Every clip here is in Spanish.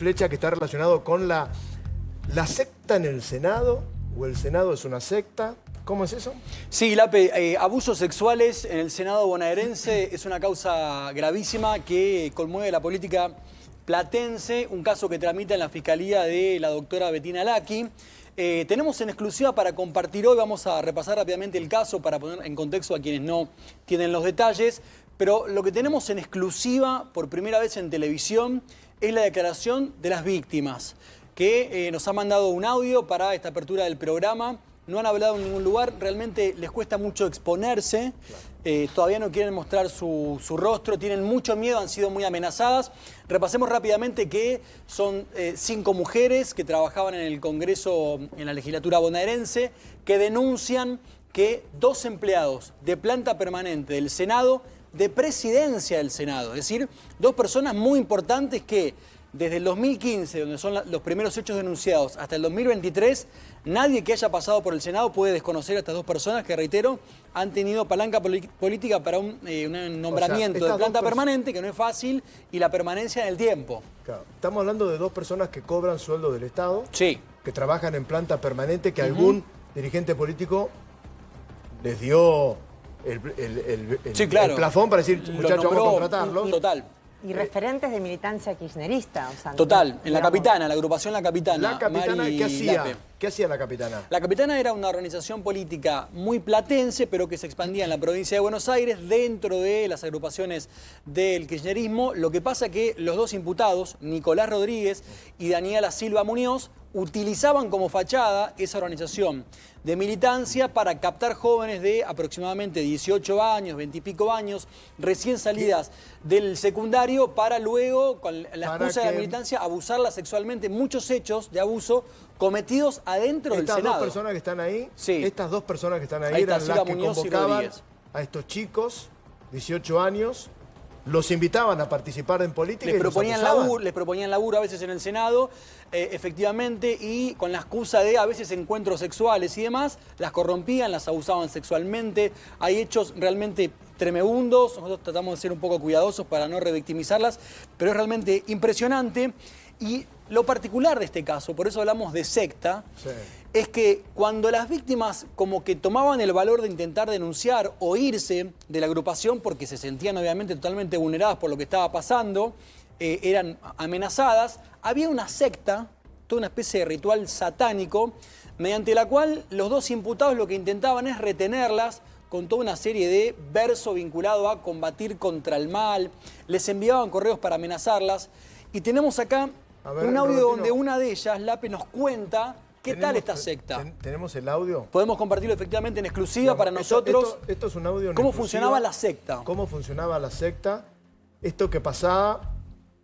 Flecha, que está relacionado con la secta en el Senado, o el Senado es una secta. ¿Cómo es eso? Sí, Lape, abusos sexuales en el Senado bonaerense es una causa gravísima que conmueve la política platense, un caso que tramita en la Fiscalía de la doctora Bettina Lacchi. Tenemos en exclusiva para compartir hoy, vamos a repasar rápidamente el caso para poner en contexto a quienes no tienen los detalles, pero lo que tenemos en exclusiva por primera vez en televisión es la declaración de las víctimas, que nos ha mandado un audio para esta apertura del programa. No han hablado en ningún lugar, realmente les cuesta mucho exponerse, todavía no quieren mostrar su rostro, tienen mucho miedo, han sido muy amenazadas. Repasemos rápidamente que son 5 mujeres que trabajaban en el Congreso, en la legislatura bonaerense, que denuncian que 2 empleados de planta permanente del Senado, de presidencia del Senado, es decir, 2 personas muy importantes que desde el 2015, donde son los primeros hechos denunciados, hasta el 2023, nadie que haya pasado por el Senado puede desconocer a estas 2 personas que, reitero, han tenido palanca política para un nombramiento de planta permanente, que no es fácil, y la permanencia en el tiempo. Claro. Estamos hablando de 2 personas que cobran sueldo del Estado, sí, que trabajan en planta permanente, que algún dirigente político les dio sí, claro, el plafón para decir, muchachos, vamos a contratarlos. Total. Y referentes de militancia kirchnerista. O sea, total, en La Capitana, la agrupación La Capitana. La Capitana, Mari ¿qué hacía? Lape. ¿Qué hacía la Capitana? La Capitana era una organización política muy platense, pero que se expandía en la provincia de Buenos Aires, dentro de las agrupaciones del kirchnerismo. Lo que pasa que los 2 imputados, Nicolás Rodríguez y Daniela Silva Muñoz, utilizaban como fachada esa organización de militancia para captar jóvenes de aproximadamente 18 años, 20 y pico años, recién salidas del secundario, para luego, con la excusa de la militancia, abusarla sexualmente. Muchos hechos de abuso cometidos adentro del Senado. Estas 2 personas que están ahí, sí, estas 2 personas que están ahí, ahí eran está, las que Muñoz convocaban a estos chicos, 18 años, los invitaban a participar en política les proponían laburo a veces en el Senado, efectivamente, y con la excusa de a veces encuentros sexuales y demás, las corrompían, las abusaban sexualmente. Hay hechos realmente tremendos, nosotros tratamos de ser un poco cuidadosos para no revictimizarlas, pero es realmente impresionante. Y lo particular de este caso, por eso hablamos de secta, sí, es que cuando las víctimas como que tomaban el valor de intentar denunciar o irse de la agrupación porque se sentían obviamente totalmente vulneradas por lo que estaba pasando, eran amenazadas, había una secta, toda una especie de ritual satánico, mediante la cual los 2 imputados lo que intentaban es retenerlas con toda una serie de versos vinculados a combatir contra el mal, les enviaban correos para amenazarlas, y tenemos acá un audio donde una de ellas, Lape, nos cuenta qué tal esta secta. ¿Tenemos el audio? Podemos compartirlo efectivamente en exclusiva para nosotros. Esto es un audio en ¿Cómo exclusiva? Funcionaba la secta? ¿Cómo funcionaba la secta? Esto que pasaba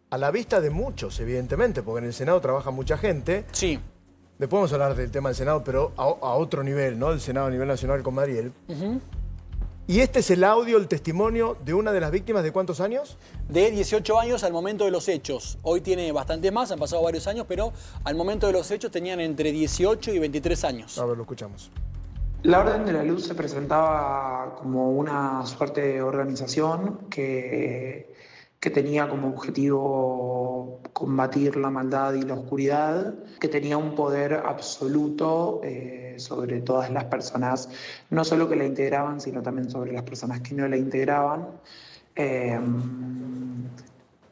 a la vista de muchos, evidentemente, porque en el Senado trabaja mucha gente. Sí. Después vamos a hablar del tema del Senado, pero a otro nivel, ¿no? El Senado a nivel nacional con Mariel. Y este es el audio, el testimonio de una de las víctimas, ¿de cuántos años? De 18 años al momento de los hechos. Hoy tiene bastante más, han pasado varios años, pero al momento de los hechos tenían entre 18 y 23 años. A ver, lo escuchamos. La Orden de la Luz se presentaba como una suerte de organización que tenía como objetivo combatir la maldad y la oscuridad, que tenía un poder absoluto sobre todas las personas, no solo que la integraban, sino también sobre las personas que no la integraban.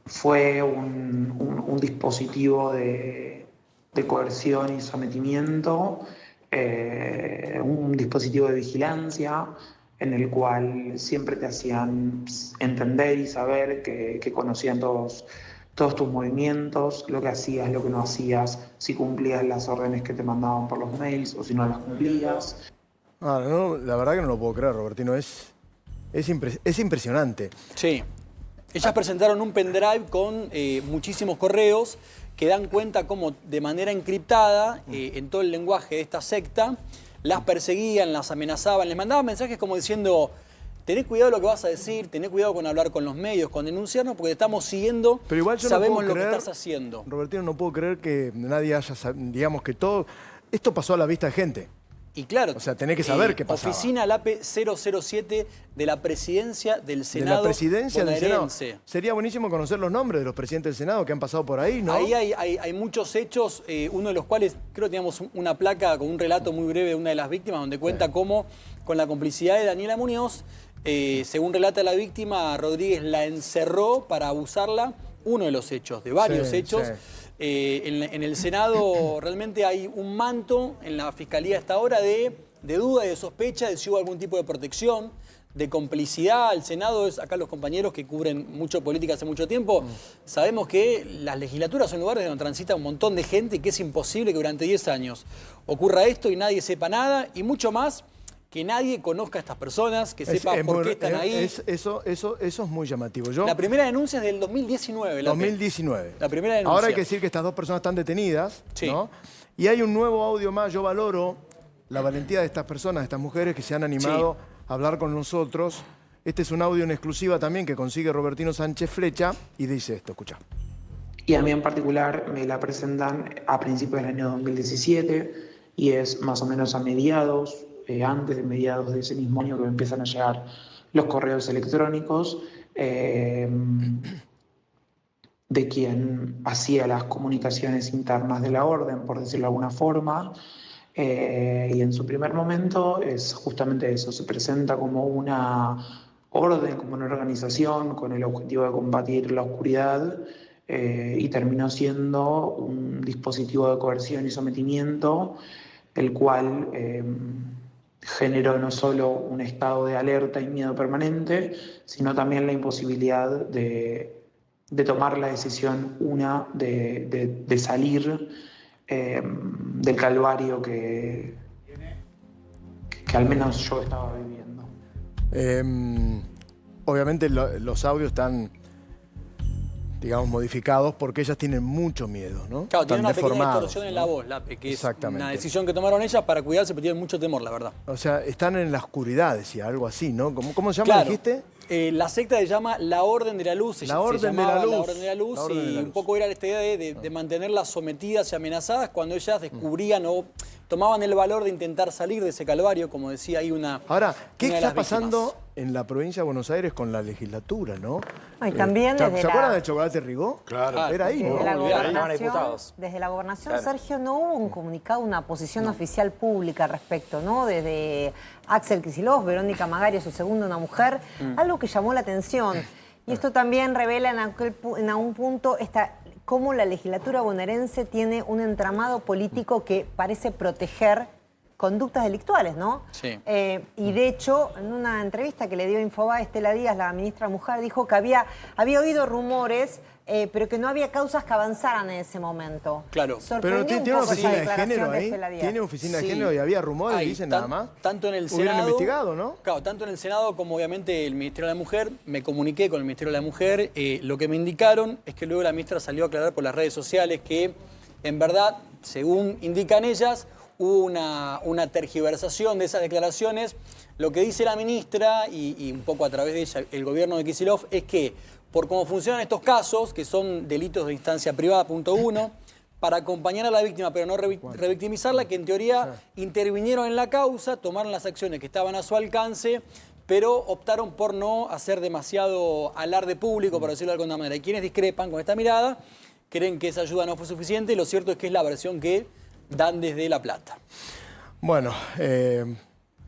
Fue un dispositivo de coerción y sometimiento, un dispositivo de vigilancia, en el cual siempre te hacían entender y saber que conocían todos tus movimientos, lo que hacías, lo que no hacías, si cumplías las órdenes que te mandaban por los mails o si no las cumplías. No, la verdad que no lo puedo creer, Robertino, es impresionante. Sí. Ellas presentaron un pendrive con muchísimos correos que dan cuenta cómo de manera encriptada, en todo el lenguaje de esta secta, las perseguían, las amenazaban, les mandaban mensajes como diciendo: tené cuidado lo que vas a decir, tené cuidado con hablar con los medios, con denunciarnos, porque te estamos siguiendo, pero igual yo sabemos no lo creer, que estás haciendo. Robertino, no puedo creer que nadie haya, digamos que todo, esto pasó a la vista de gente. Y claro, O sea, tenés que saber qué pasaba. Oficina LAPE 007 de la presidencia del Senado. De la presidencia del Senado. bonaerense. Sería buenísimo conocer los nombres de los presidentes del Senado que han pasado por ahí, ¿no? Ahí hay muchos hechos, uno de los cuales creo que teníamos una placa con un relato muy breve de una de las víctimas donde cuenta cómo, con la complicidad de Daniela Muñoz, según relata la víctima, Rodríguez la encerró para abusarla. Uno de los hechos, de varios hechos. Sí. En el Senado realmente hay un manto en la Fiscalía hasta ahora de duda y de sospecha de si hubo algún tipo de protección, de complicidad. El Senado es, acá los compañeros que cubren mucho política hace mucho tiempo, sabemos que las legislaturas son lugares donde transita un montón de gente y que es imposible que durante 10 años ocurra esto y nadie sepa nada, y mucho más que nadie conozca a estas personas, que sepa por qué están ahí. Eso es muy llamativo. La primera denuncia es del 2019. 2019. La primera denuncia. Ahora hay que decir que estas dos personas están detenidas, Sí. ¿no? Y hay un nuevo audio más. Yo valoro la valentía de estas personas, de estas mujeres que se han animado a hablar con nosotros. Este es un audio en exclusiva también que consigue Robertino Sánchez Flecha y dice esto, escucha. Y a mí en particular me la presentan a principios del año 2017 y es más o menos a mediados, antes de mediados de ese mismo año que me empiezan a llegar los correos electrónicos de quien hacía las comunicaciones internas de la orden, por decirlo de alguna forma. Y en su primer momento es justamente eso, se presenta como una orden, como una organización con el objetivo de combatir la oscuridad, y terminó siendo un dispositivo de coerción y sometimiento, el cual generó no solo un estado de alerta y miedo permanente, sino también la imposibilidad de tomar la decisión de salir del calvario que al menos yo estaba viviendo. Obviamente los audios están, digamos, modificados porque ellas tienen mucho miedo, ¿no? Claro, tiene Están una pequeña deformados, distorsión en ¿no? la voz, Lape, que es Exactamente. una decisión que tomaron ellas para cuidarse, pero tienen mucho temor, la verdad. O sea, están en la oscuridad, decía, algo así, ¿no? ¿Cómo se llama, Claro. dijiste? La secta se llama La Orden de la Luz. La Orden de la Luz. La Orden de la Luz. La Orden de Y la un Luz. poco era esta idea de mantenerlas sometidas y amenazadas cuando ellas descubrían o tomaban el valor de intentar salir de ese calvario, como decía ahí una. Ahora, ¿qué una de está las víctimas. pasando en la provincia de Buenos Aires con la legislatura, no? Y también ¿Se desde acuerdan la- del chocolate Rigó? Claro. Era ahí, ¿no? Desde la olvidar. gobernación, desde la gobernación, Sergio, no hubo un comunicado, una posición oficial pública al respecto, ¿no? Desde Axel Kicillof, Verónica Magaria, su segunda, una mujer, algo que llamó la atención. Y esto también revela en algún punto cómo la legislatura bonaerense tiene un entramado político que parece proteger conductas delictuales, ¿no? Sí. Y de hecho, en una entrevista que le dio Infobae, Estela Díaz, la ministra Mujer, dijo que había oído rumores, pero que no había causas que avanzaran en ese momento. Claro. Pero Sorprendió tiene un una poco esa oficina de declaración género de ahí. Estela Díaz. Tiene oficina de Sí. género y había rumores, Hay dicen tan- nada más. Tanto en el Hubieran Senado. investigado, ¿no? Claro, tanto en el Senado como obviamente el Ministerio de la Mujer. Me comuniqué con el Ministerio de la Mujer. Lo que me indicaron es que luego la ministra salió a aclarar por las redes sociales que, en verdad, según indican ellas, hubo una tergiversación de esas declaraciones. Lo que dice la ministra, y un poco a través de ella, el gobierno de Kicillof, es que por cómo funcionan estos casos, que son delitos de instancia privada, punto 1, para acompañar a la víctima pero no revictimizarla, que en teoría intervinieron en la causa, tomaron las acciones que estaban a su alcance, pero optaron por no hacer demasiado alarde público, por decirlo de alguna manera. Y quienes discrepan con esta mirada creen que esa ayuda no fue suficiente, y lo cierto es que es la versión que dan desde La Plata. Bueno,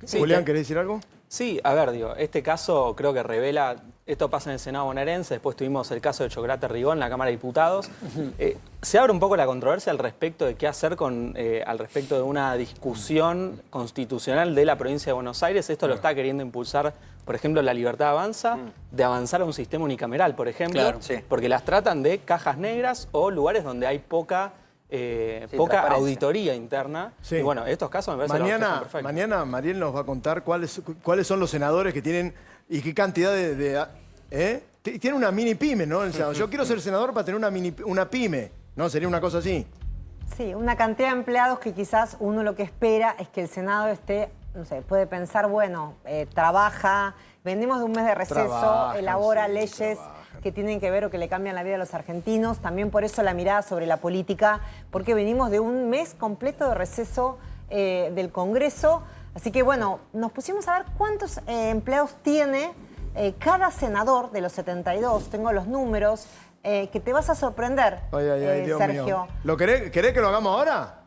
Sí, Julián, ¿querés decir algo? Sí, a ver, digo, este caso creo que revela, esto pasa en el Senado bonaerense, después tuvimos el caso de Chocolate Rigó en la Cámara de Diputados. Se abre un poco la controversia al respecto de qué hacer al respecto de una discusión constitucional de la provincia de Buenos Aires. Esto lo está queriendo impulsar, por ejemplo, La Libertad Avanza, de avanzar a un sistema unicameral, por ejemplo, Claro. porque las tratan de cajas negras o lugares donde hay poca transparencia. auditoría interna. Sí. Y bueno, estos casos me parece Mañana Mariel nos va a contar cuáles son los senadores que tienen y qué cantidad tiene una mini pyme, ¿no? El senado. Yo quiero ser senador para tener una pyme, ¿no? Sería una cosa así. Sí, una cantidad de empleados que quizás uno lo que espera es que el Senado esté, no sé, puede pensar, bueno, trabaja, venimos de un mes de receso, Trabajan, elabora sí, leyes trabajan. que tienen que ver o que le cambian la vida a los argentinos. También por eso la mirada sobre la política, porque venimos de un mes completo de receso del Congreso. Así que bueno, nos pusimos a ver cuántos empleados tiene cada senador de los 72. Tengo los números, que te vas a sorprender, Dios Sergio. mío. ¿Querés que lo hagamos ahora?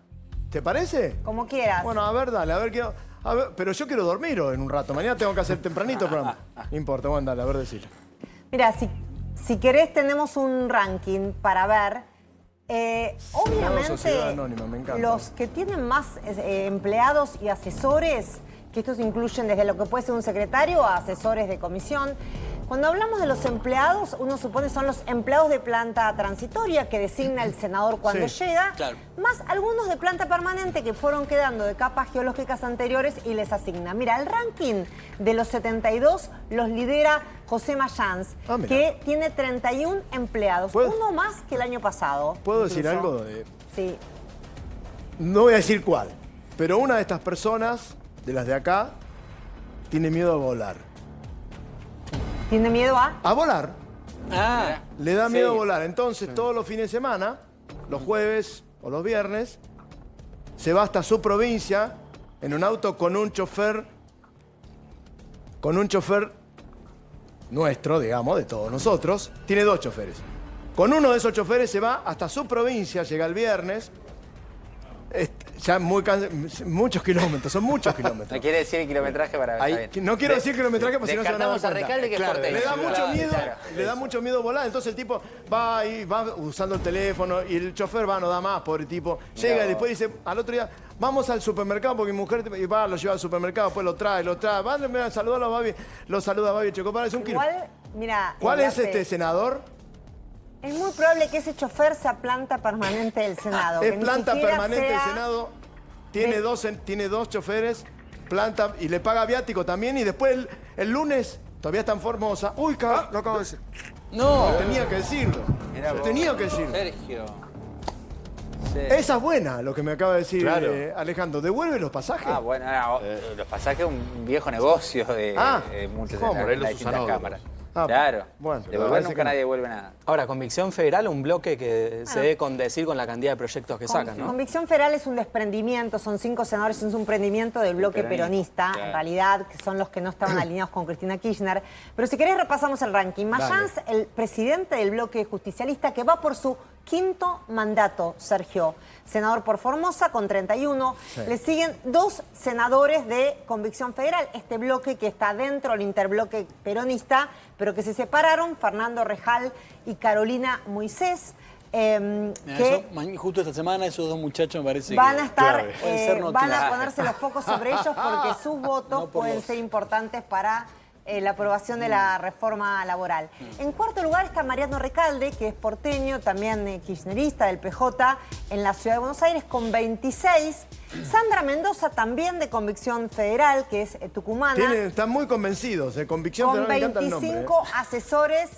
¿Te parece? Como quieras. Bueno, a ver, dale, a ver, pero yo quiero dormir hoy en un rato. Mañana tengo que hacer tempranito el programa. No importa, bueno, dale, a ver, decilo. Mira, si querés tenemos un ranking para ver. Sociedad Obviamente, Anónima, me encanta. los que tienen más empleados y asesores, que estos incluyen desde lo que puede ser un secretario a asesores de comisión. Cuando hablamos de los empleados, uno supone son los empleados de planta transitoria que designa el senador cuando llega, claro. más algunos de planta permanente que fueron quedando de capas geológicas anteriores y les asigna. Mira, el ranking de los 72 los lidera José Mayans, que tiene 31 empleados, uno más que el año pasado. ¿Puedo incluso. decir algo? Sí. No voy a decir cuál, pero una de estas personas, de las de acá, tiene miedo a volar. ¿Tiene miedo a? A volar. Ah, Le da miedo a volar. Entonces, todos los fines de semana, los jueves o los viernes, se va hasta su provincia en un auto con un chofer nuestro, digamos, de todos nosotros. Tiene 2 choferes. Con uno de esos choferes se va hasta su provincia, llega el viernes. Ya muchos kilómetros, son muchos kilómetros. No quiere decir el kilometraje para ver. No quiero decir kilometraje porque si no se van a dar Descartamos a cuenta. Recalde que es porteño. Le da mucho miedo, Claro. le da mucho miedo volar. Entonces el tipo va usando el teléfono y el chofer no da más, pobre tipo. Llega y después dice, al otro día, vamos al supermercado porque mi mujer lo lleva al supermercado, después lo trae. Va a saludar a Babi, lo saluda a Babi Checopar, es un kilo. Igual, mira. ¿Cuál es este senador? Es muy probable que ese chofer sea planta permanente del Senado. Es que ni planta siquiera permanente del sea Senado. Tiene dos choferes, planta, y le paga viático también. Y después el lunes todavía está en Formosa. Uy, lo acabo de decir. no. Tenía que decirlo. Mirá vos. Tenía que decirlo. Sergio. Sí. Esa es buena lo que me acaba de decir Claro. Alejandro. ¿Devuelve los pasajes? Ah, bueno, los pasajes un viejo negocio de muchos ¿cómo? en Por ahí lo las usan distintas ahora. cámaras. Ah, Claro. bueno, Devolver parece nunca que no. nadie devuelve nada. Ahora, Convicción Federal, un bloque que se debe condecir con la cantidad de proyectos que sacan, ¿no? Convicción Federal es un desprendimiento, son 5 senadores, es un prendimiento del bloque peronista, claro. en realidad, que son los que no estaban alineados con Cristina Kirchner. Pero si querés repasamos el ranking. Mayans, el presidente del bloque justicialista, que va por su 5º mandato, Sergio. Senador por Formosa con 31. Sí. Le siguen 2 senadores de Convicción Federal, este bloque que está dentro del interbloque peronista, pero que se separaron, Fernando Rejal y Carolina Moisés. Justo esta semana esos 2 muchachos me parece van que a estar, pueden ser van a noticias. ponerse los focos sobre ellos porque sus votos No por pueden los- ser importantes para la aprobación de la reforma laboral. En cuarto lugar está Mariano Recalde, que es porteño, también kirchnerista del PJ en la Ciudad de Buenos Aires, con 26. Sandra Mendoza, también de Convicción Federal, que es tucumana, Están muy convencidos. Convicción con Federal, me encanta el nombre. 25 asesores,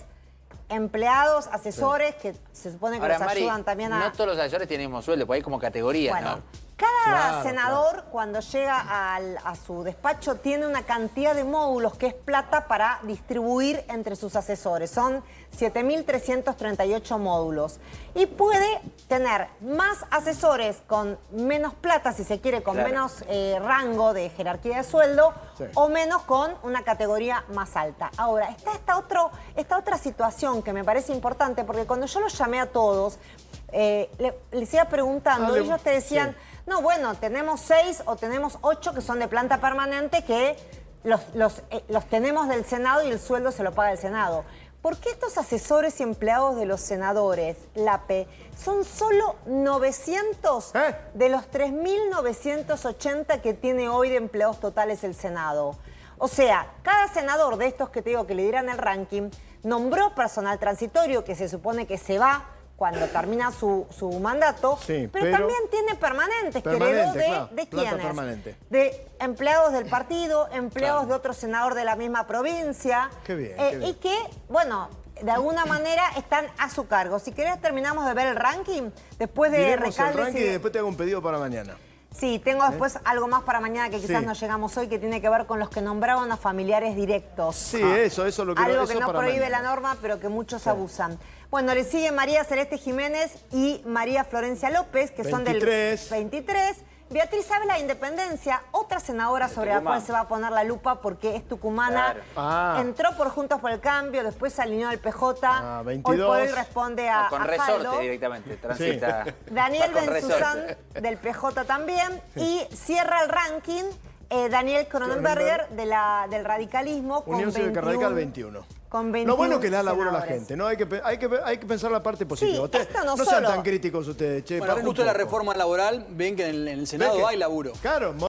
empleados, asesores, que se supone que Ahora, los Mari, ayudan también a... no todos los asesores tienen el mismo sueldo, porque hay como categorías, Bueno, ¿no? cada senador cuando llega a su despacho tiene una cantidad de módulos que es plata para distribuir entre sus asesores. Son 7.338 módulos. Y puede tener más asesores con menos plata, si se quiere, con Claro. menos rango de jerarquía de sueldo, Sí. o menos con una categoría más alta. Ahora, está esta otra situación que me parece importante, porque cuando yo los llamé a todos, les iba preguntando, Dale, ellos te decían, sí. no, bueno, tenemos 6 o tenemos 8 que son de planta permanente que los tenemos del Senado y el sueldo se lo paga el Senado. ¿Por qué estos asesores y empleados de los senadores, LAPE, son solo 900 de los 3.980 que tiene hoy de empleados totales el Senado? O sea, cada senador de estos que te digo que lideran el ranking nombró personal transitorio que se supone que se va cuando termina su mandato, Sí, pero también tiene permanentes, que heredó claro, de plata quiénes. permanente. De empleados del partido, empleados de otro senador de la misma provincia. Qué bien, qué bien. Y que, bueno, de alguna manera están a su cargo. Si querés terminamos de ver el ranking, después de Diremos el Recalde... ranking y después te hago un pedido para mañana. Sí, tengo después algo más para mañana que quizás Sí. no llegamos hoy, que tiene que ver con los que nombraron a familiares directos. Sí, eso es lo que Algo eso que no para prohíbe mañana. la norma, pero que muchos abusan. Bueno, le sigue María Celeste Jiménez y María Florencia López, que son del 23. 23. Beatriz Ávila de Independencia, otra senadora sobre la cual se va a poner la lupa porque es tucumana. Entró por Juntos por el Cambio, después se alineó al PJ. 22. Hoy por hoy responde a Con a resorte Jaldo. directamente, transita. Daniel va con Benzuzán resorte. del PJ también. Y cierra el ranking Daniel Cronenberger del radicalismo con Unión Cívica 21. Radical 21. Con 21 Lo bueno es que le da laburo a la senadores. gente, ¿no? Hay que pensar la parte positiva. Sí, esto no sean solo. tan críticos ustedes, che. Bueno, paren justo un la poco. reforma laboral, ven que en el Senado ¿Ves que- hay laburo. Claro,